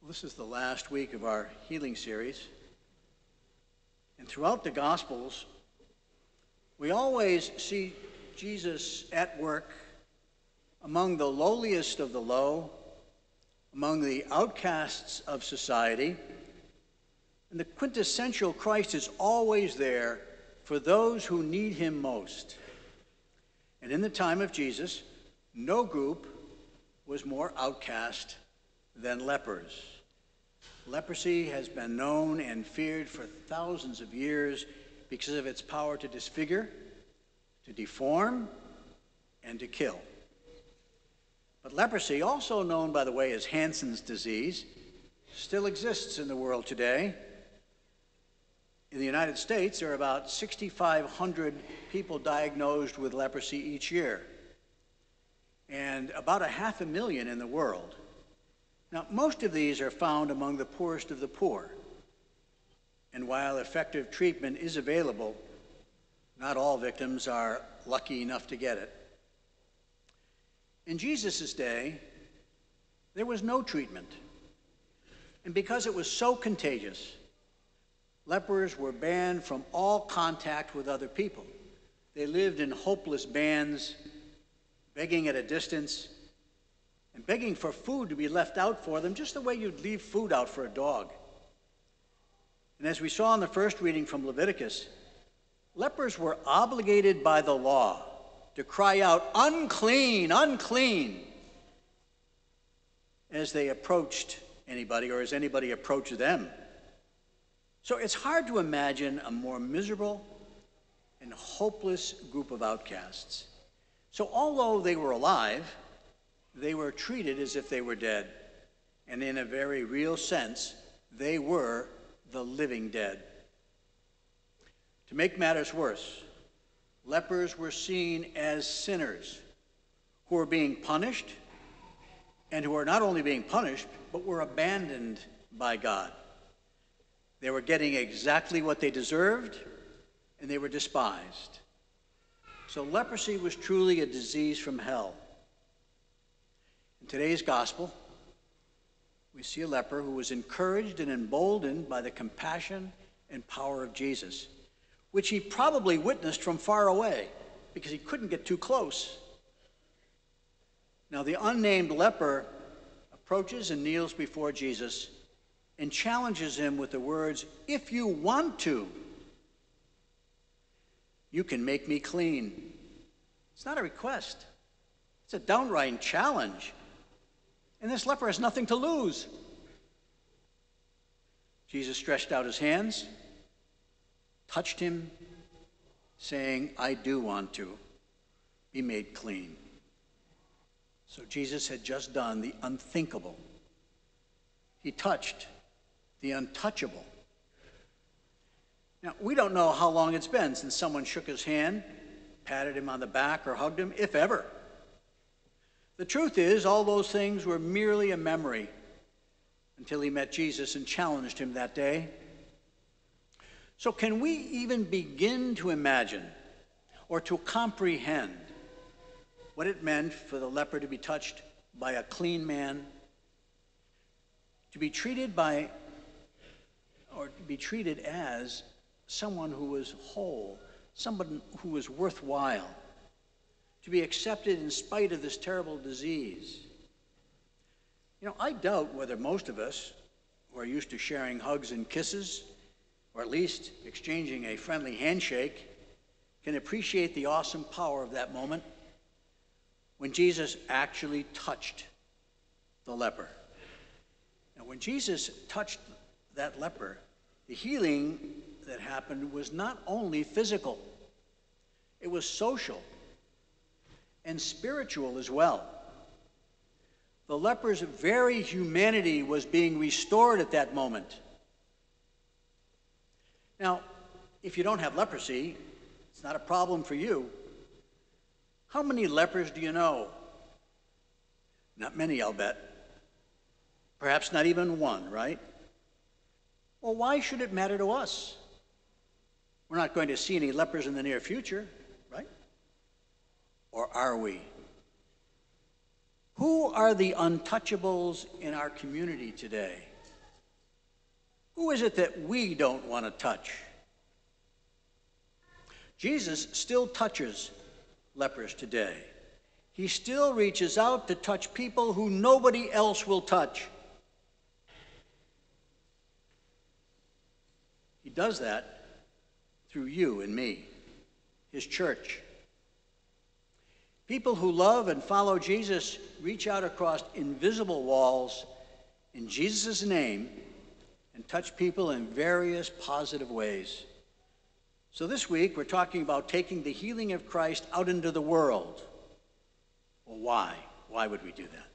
This is the last week of our healing series. And throughout the Gospels, we always see Jesus at work among the lowliest of the low, among the outcasts of society. And the quintessential Christ is always there for those who need him most. And in the time of Jesus, no group was more outcast than lepers. Leprosy has been known and feared for thousands of years because of its power to disfigure, to deform, and to kill. But leprosy, also known by the way as Hansen's disease, still exists in the world today. In the United States, there are about 6,500 people diagnosed with leprosy each year, and about 500,000 in the world. Now, most of these are found among the poorest of the poor. And while effective treatment is available, not all victims are lucky enough to get it. In Jesus' day, there was no treatment. And because it was so contagious, lepers were banned from all contact with other people. They lived in hopeless bands, begging at a distance, and begging for food to be left out for them, just the way you'd leave food out for a dog. And as we saw in the first reading from Leviticus, lepers were obligated by the law to cry out, "Unclean, unclean," as they approached anybody or as anybody approached them. So it's hard to imagine a more miserable and hopeless group of outcasts. So although they were alive, they were treated as if they were dead. And in a very real sense, they were the living dead. To make matters worse, lepers were seen as sinners who were being punished, and who were not only being punished, but were abandoned by God. They were getting exactly what they deserved, and they were despised. So leprosy was truly a disease from hell. In today's gospel, we see a leper who was encouraged and emboldened by the compassion and power of Jesus, which he probably witnessed from far away because he couldn't get too close. Now, the unnamed leper approaches and kneels before Jesus and challenges him with the words, "If you want to, you can make me clean." It's not a request. It's a downright challenge. And this leper has nothing to lose. Jesus stretched out his hands, touched him, saying, "I do want to be made clean." So Jesus had just done the unthinkable. He touched the untouchable. Now, we don't know how long it's been since someone shook his hand, patted him on the back, or hugged him, if ever. The truth is, all those things were merely a memory until he met Jesus and challenged him that day. So can we even begin to imagine or to comprehend what it meant for the leper to be touched by a clean man, to be treated as someone who was whole, someone who was worthwhile, to be accepted in spite of this terrible disease? You know, I doubt whether most of us who are used to sharing hugs and kisses, or at least exchanging a friendly handshake, can appreciate the awesome power of that moment when Jesus actually touched the leper. Now, when Jesus touched that leper, the healing that happened was not only physical, it was social and spiritual as well. The leper's very humanity was being restored at that moment. Now, if you don't have leprosy, it's not a problem for you. How many lepers do you know? Not many, I'll bet. Perhaps not even one, right? Well, why should it matter to us? We're not going to see any lepers in the near future, right? Or are we? Who are the untouchables in our community today? Who is it that we don't want to touch? Jesus still touches lepers today. He still reaches out to touch people who nobody else will touch. He does that through you and me, his church. People who love and follow Jesus reach out across invisible walls in Jesus' name and touch people in various positive ways. So this week, we're talking about taking the healing of Christ out into the world. Well, why? Why would we do that?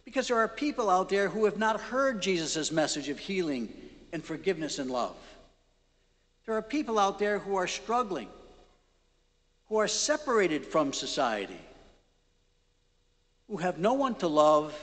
Because there are people out there who have not heard Jesus' message of healing and forgiveness and love. There are people out there who are struggling, who are separated from society, who have no one to love,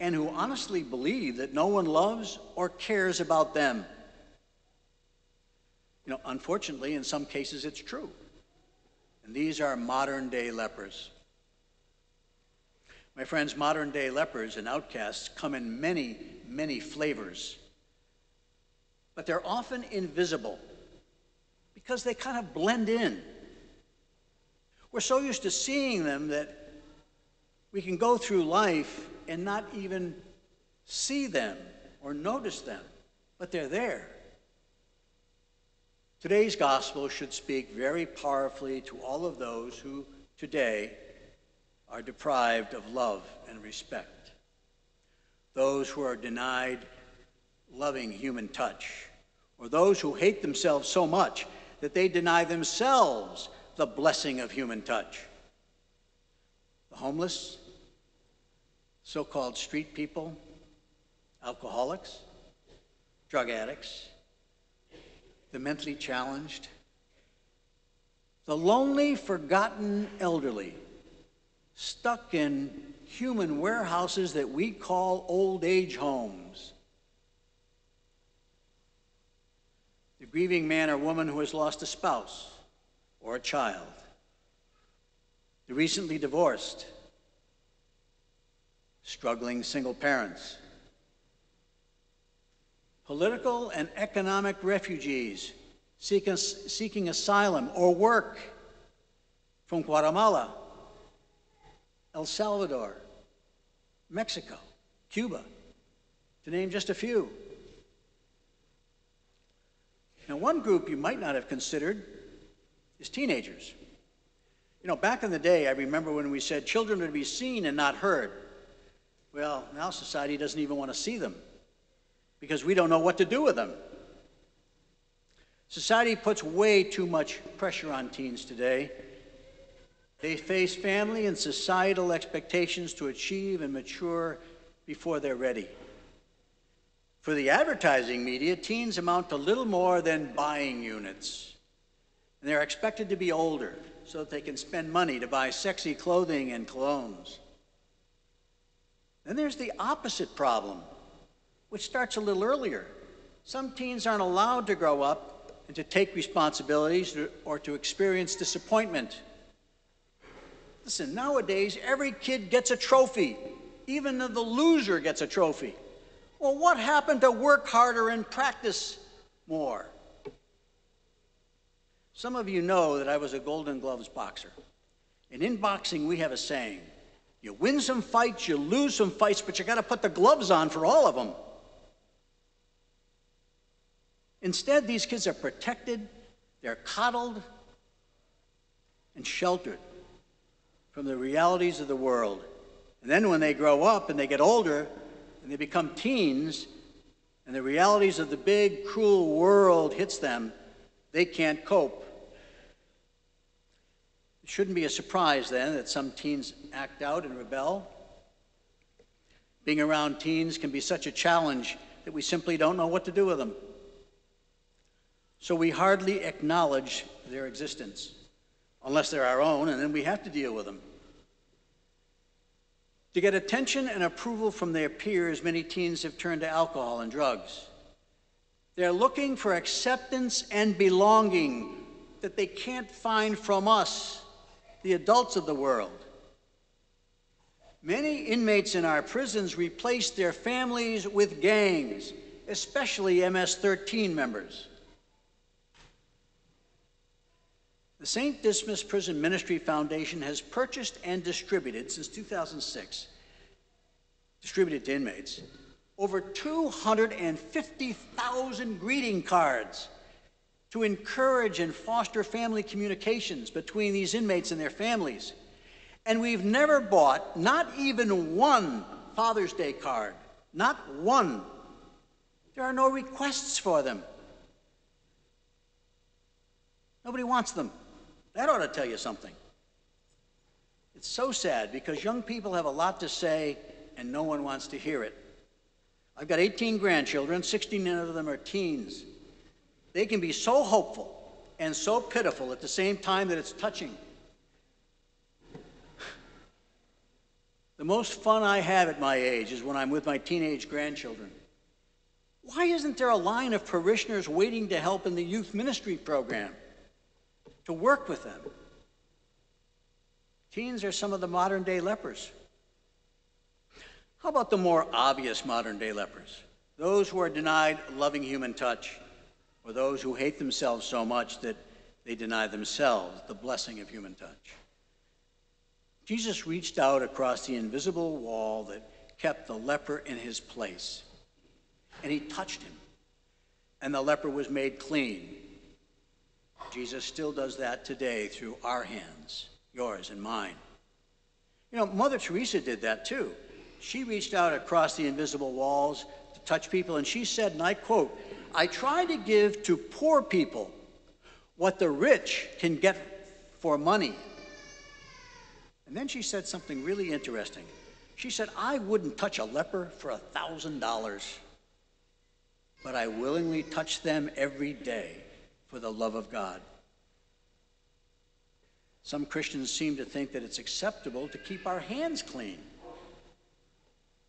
and who honestly believe that no one loves or cares about them. Unfortunately, in some cases it's true. And these are modern-day lepers. My friends, modern-day lepers and outcasts come in many, many flavors. But they're often invisible because they kind of blend in. We're so used to seeing them that we can go through life and not even see them or notice them, but they're there. Today's gospel should speak very powerfully to all of those who today are deprived of love and respect. Those who are denied loving human touch, or those who hate themselves so much that they deny themselves the blessing of human touch. The homeless, so-called street people, alcoholics, drug addicts, the mentally challenged, the lonely, forgotten elderly, stuck in human warehouses that we call old age homes. The grieving man or woman who has lost a spouse or a child. The recently divorced, struggling single parents. Political and economic refugees seeking asylum or work from Guatemala, El Salvador, Mexico, Cuba, to name just a few. Now, one group you might not have considered is teenagers. Back in the day, I remember when we said children are to be seen and not heard. Well, now society doesn't even want to see them because we don't know what to do with them. Society puts way too much pressure on teens today. They face family and societal expectations to achieve and mature before they're ready. For the advertising media, teens amount to little more than buying units. And they're expected to be older so that they can spend money to buy sexy clothing and colognes. Then there's the opposite problem, which starts a little earlier. Some teens aren't allowed to grow up and to take responsibilities or to experience disappointment. Listen, nowadays, every kid gets a trophy. Even the loser gets a trophy. Well, what happened to work harder and practice more? Some of you know that I was a Golden Gloves boxer. And in boxing, we have a saying, you win some fights, you lose some fights, but you got to put the gloves on for all of them. Instead, these kids are protected, they're coddled, and sheltered from the realities of the world. And then when they grow up and they get older and they become teens and the realities of the big, cruel world hits them, they can't cope. It shouldn't be a surprise then that some teens act out and rebel. Being around teens can be such a challenge that we simply don't know what to do with them. So we hardly acknowledge their existence, unless they're our own, and then we have to deal with them. To get attention and approval from their peers, many teens have turned to alcohol and drugs. They're looking for acceptance and belonging that they can't find from us, the adults of the world. Many inmates in our prisons replace their families with gangs especially MS-13 members. The St. Dismas Prison Ministry Foundation has purchased and distributed, since 2006, distributed to inmates, over 250,000 greeting cards to encourage and foster family communications between these inmates and their families. And we've never bought, not even one Father's Day card, not one. There are no requests for them. Nobody wants them. That ought to tell you something. It's so sad because young people have a lot to say and no one wants to hear it. I've got 18 grandchildren, 16 of them are teens. They can be so hopeful and so pitiful at the same time that it's touching. The most fun I have at my age is when I'm with my teenage grandchildren. Why isn't there a line of parishioners waiting to help in the youth ministry program, to work with them? Teens are some of the modern day lepers. How about the more obvious modern day lepers? Those who are denied loving human touch, or those who hate themselves so much that they deny themselves the blessing of human touch. Jesus reached out across the invisible wall that kept the leper in his place, and he touched him, and the leper was made clean. Jesus still does that today through our hands, yours and mine. You know, Mother Teresa did that too. She reached out across the invisible walls to touch people, and she said, and I quote, "I try to give to poor people what the rich can get for money." And then she said something really interesting. She said, "I wouldn't touch a leper for $1,000, but I willingly touch them every day for the love of God." Some Christians seem to think that it's acceptable to keep our hands clean.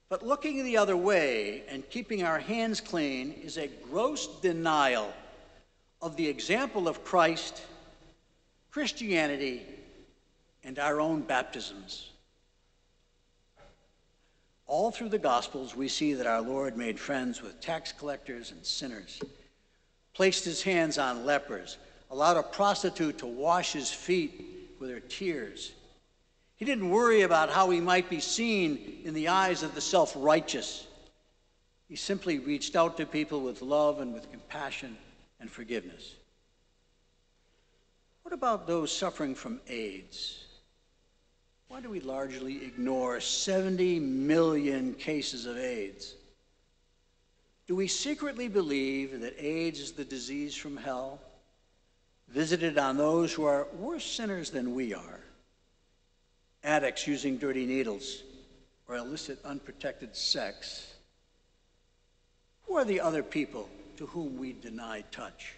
But looking the other way and keeping our hands clean is a gross denial of the example of Christ, Christianity, and our own baptisms. All through the Gospels, we see that our Lord made friends with tax collectors and sinners, placed his hands on lepers, allowed a prostitute to wash his feet with her tears. He didn't worry about how he might be seen in the eyes of the self-righteous. He simply reached out to people with love and with compassion and forgiveness. What about those suffering from AIDS? Why do we largely ignore 70 million cases of AIDS? Do we secretly believe that AIDS is the disease from hell, visited on those who are worse sinners than we are? Addicts using dirty needles, or illicit unprotected sex? Who are the other people to whom we deny touch?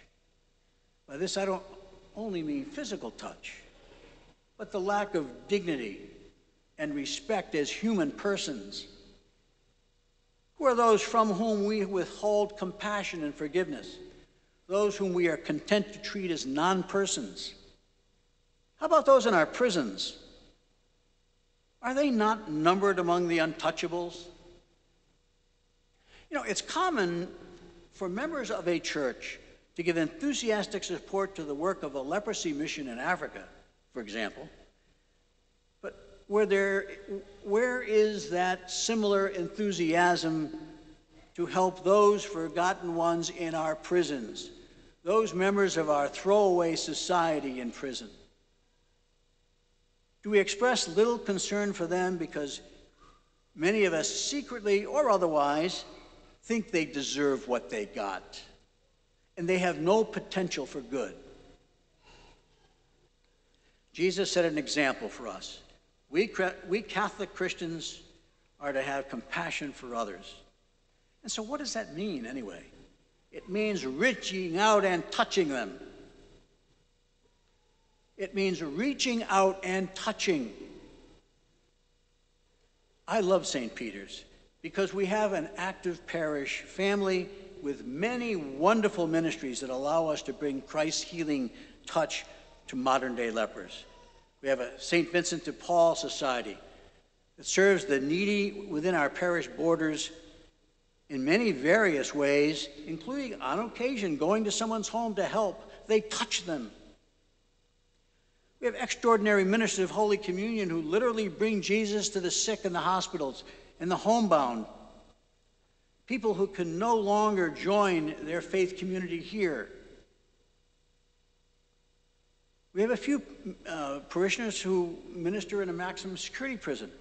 By this I don't only mean physical touch, but the lack of dignity and respect as human persons. Who are those from whom we withhold compassion and forgiveness? Those whom we are content to treat as non-persons? How about those in our prisons? Are they not numbered among the untouchables? You know, it's common for members of a church to give enthusiastic support to the work of a leprosy mission in Africa, for example. But where is that similar enthusiasm to help those forgotten ones in our prisons, those members of our throwaway society in prison? Do we express little concern for them because many of us secretly or otherwise think they deserve what they got and they have no potential for good? Jesus set an example for us. We Catholic Christians are to have compassion for others. And so what does that mean anyway? It means reaching out and touching them. It means reaching out and touching. I love St. Peter's because we have an active parish family with many wonderful ministries that allow us to bring Christ's healing touch to modern day lepers. We have a St. Vincent de Paul Society that serves the needy within our parish borders in many various ways, including on occasion going to someone's home to help. They touch them. We have extraordinary ministers of Holy Communion who literally bring Jesus to the sick in the hospitals and the homebound. People who can no longer join their faith community here. We have a few parishioners who minister in a maximum security prison.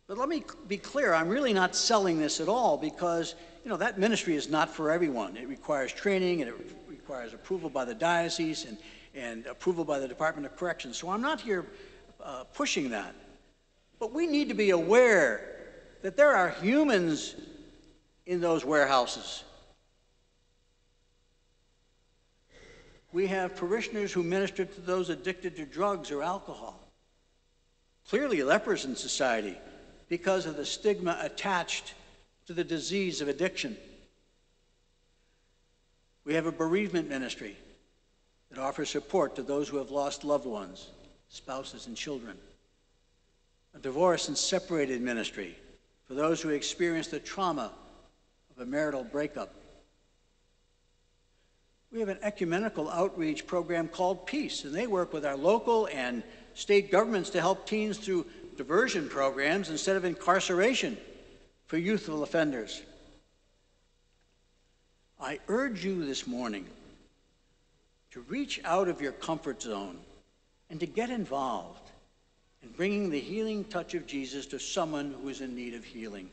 But let me be clear, I'm really not selling this at all because, that ministry is not for everyone. It requires training and it requires approval by the diocese and approval by the Department of Corrections. So I'm not here pushing that. But we need to be aware that there are humans in those warehouses. We have parishioners who minister to those addicted to drugs or alcohol. Clearly lepers in society because of the stigma attached to the disease of addiction. We have a bereavement ministry that offers support to those who have lost loved ones, spouses and children. A divorce and separated ministry for those who experience the trauma of a marital breakup. We have an ecumenical outreach program called Peace, and they work with our local and state governments to help teens through diversion programs instead of incarceration for youthful offenders. I urge you this morning to reach out of your comfort zone and to get involved in bringing the healing touch of Jesus to someone who is in need of healing.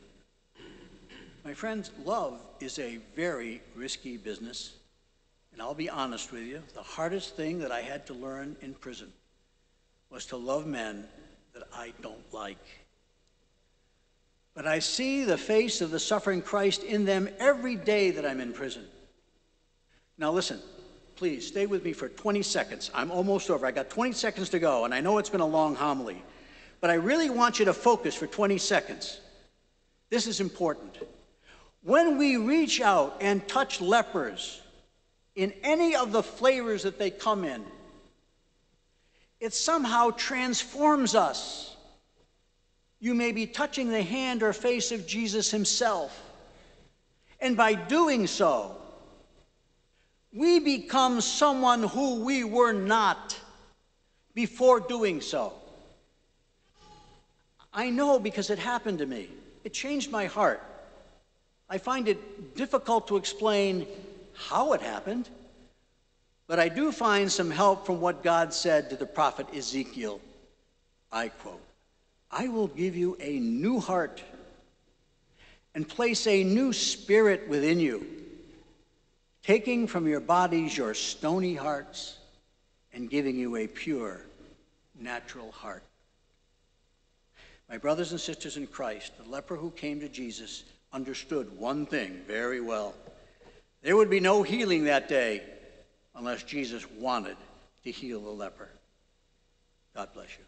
My friends, love is a very risky business. And I'll be honest with you, the hardest thing that I had to learn in prison was to love men that I don't like. But I see the face of the suffering Christ in them every day that I'm in prison. Now listen, please stay with me for 20 seconds. I'm almost over. I got 20 seconds to go, and I know it's been a long homily. But I really want you to focus for 20 seconds. This is important. When we reach out and touch lepers, in any of the flavors that they come in, it somehow transforms us. You may be touching the hand or face of Jesus himself. And by doing so, we become someone who we were not before doing so. I know because it happened to me. It changed my heart. I find it difficult to explain how it happened, but I do find some help from what God said to the prophet Ezekiel. I quote, "I will give you a new heart and place a new spirit within you, taking from your bodies your stony hearts and giving you a pure, natural heart." My brothers and sisters in Christ, the leper who came to Jesus understood one thing very well. There would be no healing that day unless Jesus wanted to heal the leper. God bless you.